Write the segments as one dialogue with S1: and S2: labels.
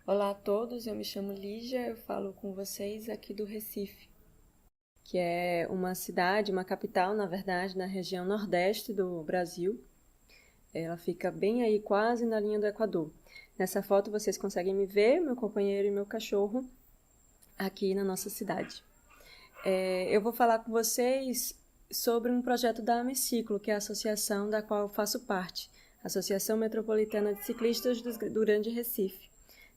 S1: Olá a todos, eu me chamo Lígia, eu falo com vocês aqui do Recife, que é uma cidade, uma capital, na verdade, na região nordeste do Brasil. Ela fica bem aí, quase na linha do Equador. Nessa foto vocês conseguem me ver, meu companheiro e meu cachorro, aqui na nossa cidade. Eu vou falar com vocês sobre um projeto da Ameciclo, que é a associação da qual eu faço parte, Associação Metropolitana de Ciclistas do Grande Recife.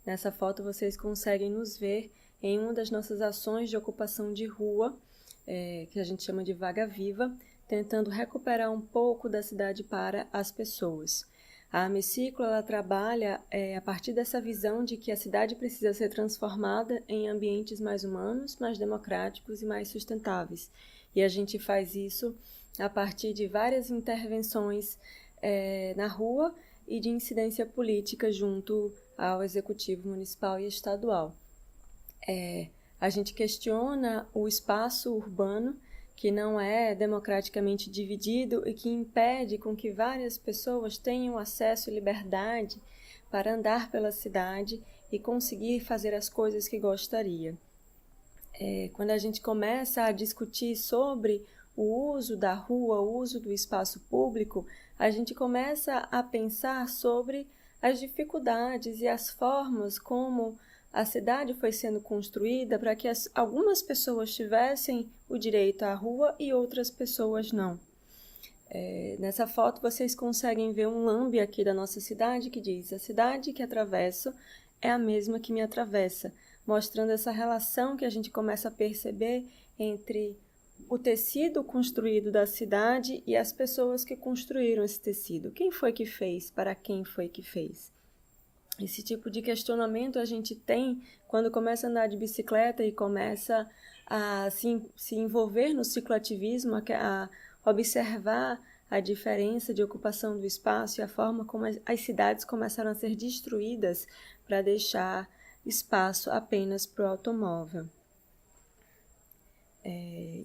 S1: Nessa foto vocês conseguem nos ver em uma das nossas ações de ocupação de rua, que a gente chama de Vaga Viva, tentando recuperar um pouco da cidade para as pessoas. A Ameciclo ela trabalha a partir dessa visão de que a cidade precisa ser transformada em ambientes mais humanos, mais democráticos e mais sustentáveis. E a gente faz isso a partir de várias intervenções na rua e de incidência política junto ao Executivo Municipal e Estadual. A gente questiona o espaço urbano que não é democraticamente dividido e que impede com que várias pessoas tenham acesso e liberdade para andar pela cidade e conseguir fazer as coisas que gostaria. Quando a gente começa a discutir sobre o uso da rua, o uso do espaço público, a gente começa a pensar sobre as dificuldades e as formas como a cidade foi sendo construída para que algumas pessoas tivessem o direito à rua e outras pessoas não. Nessa foto vocês conseguem ver um lambe aqui da nossa cidade que diz: a cidade que atravesso é a mesma que me atravessa, mostrando essa relação que a gente começa a perceber entre o tecido construído da cidade e as pessoas que construíram esse tecido. Quem foi que fez? Para quem foi que fez? Esse tipo de questionamento a gente tem quando começa a andar de bicicleta e começa a se envolver no cicloativismo, a observar a diferença de ocupação do espaço e a forma como as cidades começaram a ser destruídas para deixar espaço apenas para o automóvel.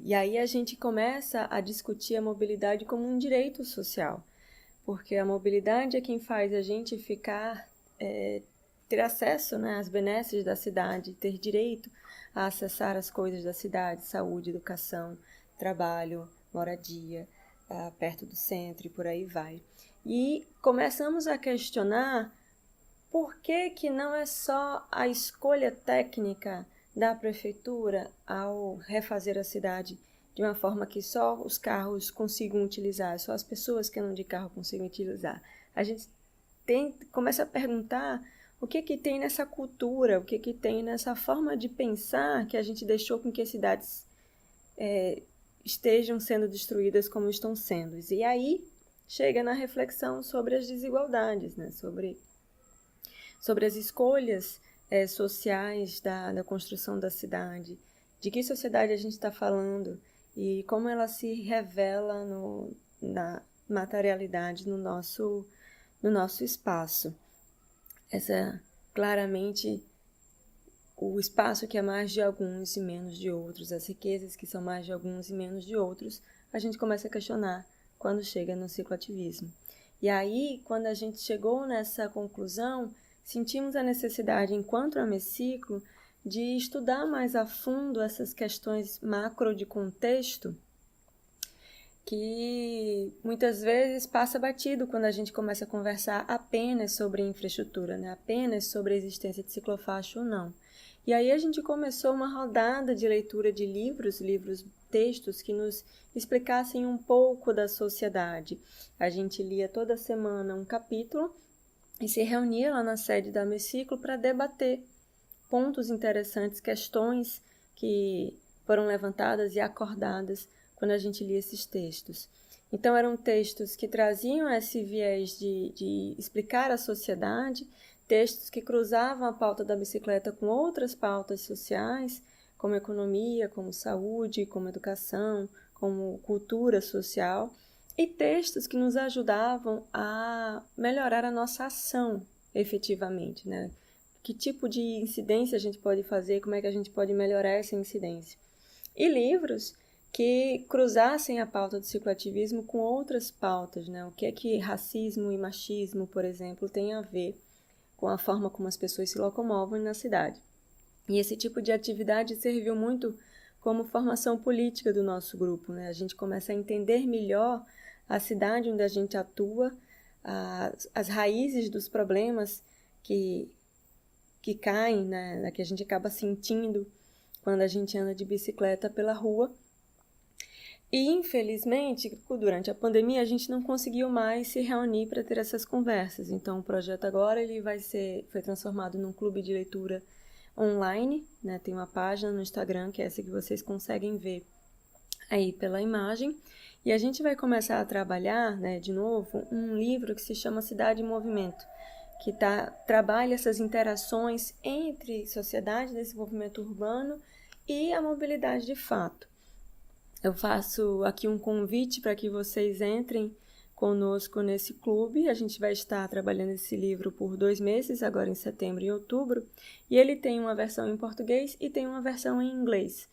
S1: E aí a gente começa a discutir a mobilidade como um direito social, porque a mobilidade é quem faz a gente ter acesso, né, às benesses da cidade, ter direito a acessar as coisas da cidade, saúde, educação, trabalho, moradia, perto do centro e por aí vai. E começamos a questionar por que não é só a escolha técnica da prefeitura ao refazer a cidade de uma forma que só os carros consigam utilizar, só as pessoas que andam de carro consigam utilizar. A gente começa a perguntar o que tem nessa cultura, o que tem nessa forma de pensar que a gente deixou com que as cidades estejam sendo destruídas como estão sendo. E aí chega na reflexão sobre as desigualdades, né? sobre as escolhas sociais da construção da cidade, de que sociedade a gente está falando e como ela se revela na materialidade no nosso espaço. Claramente, o espaço que é mais de alguns e menos de outros, as riquezas que são mais de alguns e menos de outros, a gente começa a questionar quando chega no cicloativismo. E aí, quando a gente chegou nessa conclusão, sentimos a necessidade, enquanto Ameciclo, de estudar mais a fundo essas questões macro de contexto que muitas vezes passa batido quando a gente começa a conversar apenas sobre infraestrutura, né? Apenas sobre a existência de ciclofaixa ou não. E aí a gente começou uma rodada de leitura de livros, textos que nos explicassem um pouco da sociedade. A gente lia toda semana um capítulo e se reunia lá na sede da Ameciclo para debater pontos interessantes, questões que foram levantadas e acordadas quando a gente lia esses textos. Então, eram textos que traziam esse viés de explicar a sociedade, textos que cruzavam a pauta da bicicleta com outras pautas sociais, como economia, como saúde, como educação, como cultura social, e textos que nos ajudavam a melhorar a nossa ação efetivamente, né? Que tipo de incidência a gente pode fazer, como é que a gente pode melhorar essa incidência. E livros que cruzassem a pauta do cicloativismo com outras pautas, né? O que é que racismo e machismo, por exemplo, tem a ver com a forma como as pessoas se locomovem na cidade. E esse tipo de atividade serviu muito como formação política do nosso grupo, né? A gente começa a entender melhor a cidade onde a gente atua, as raízes dos problemas que caem, né? Que a gente acaba sentindo quando a gente anda de bicicleta pela rua. E, infelizmente, durante a pandemia, a gente não conseguiu mais se reunir para ter essas conversas. Então, o projeto agora ele foi transformado num clube de leitura online, né? Tem uma página no Instagram, que é essa que vocês conseguem ver aí pela imagem. E a gente vai começar a trabalhar, né, de novo, um livro que se chama Cidade em Movimento, que trabalha essas interações entre sociedade, desenvolvimento urbano e a mobilidade de fato. Eu faço aqui um convite para que vocês entrem conosco nesse clube. A gente vai estar trabalhando esse livro por 2 meses, agora em setembro e outubro. E ele tem uma versão em português e tem uma versão em inglês.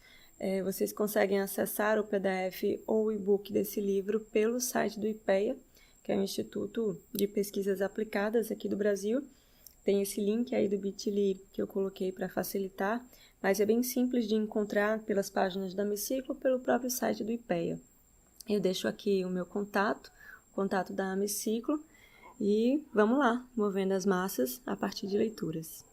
S1: Vocês conseguem acessar o PDF ou o e-book desse livro pelo site do IPEA, que é o Instituto de Pesquisas Aplicadas aqui do Brasil. Tem esse link aí do Bit.ly que eu coloquei para facilitar, mas é bem simples de encontrar pelas páginas da Amiciclo, pelo próprio site do IPEA. Eu deixo aqui o meu contato, o contato da Amiciclo, e vamos lá, movendo as massas a partir de leituras.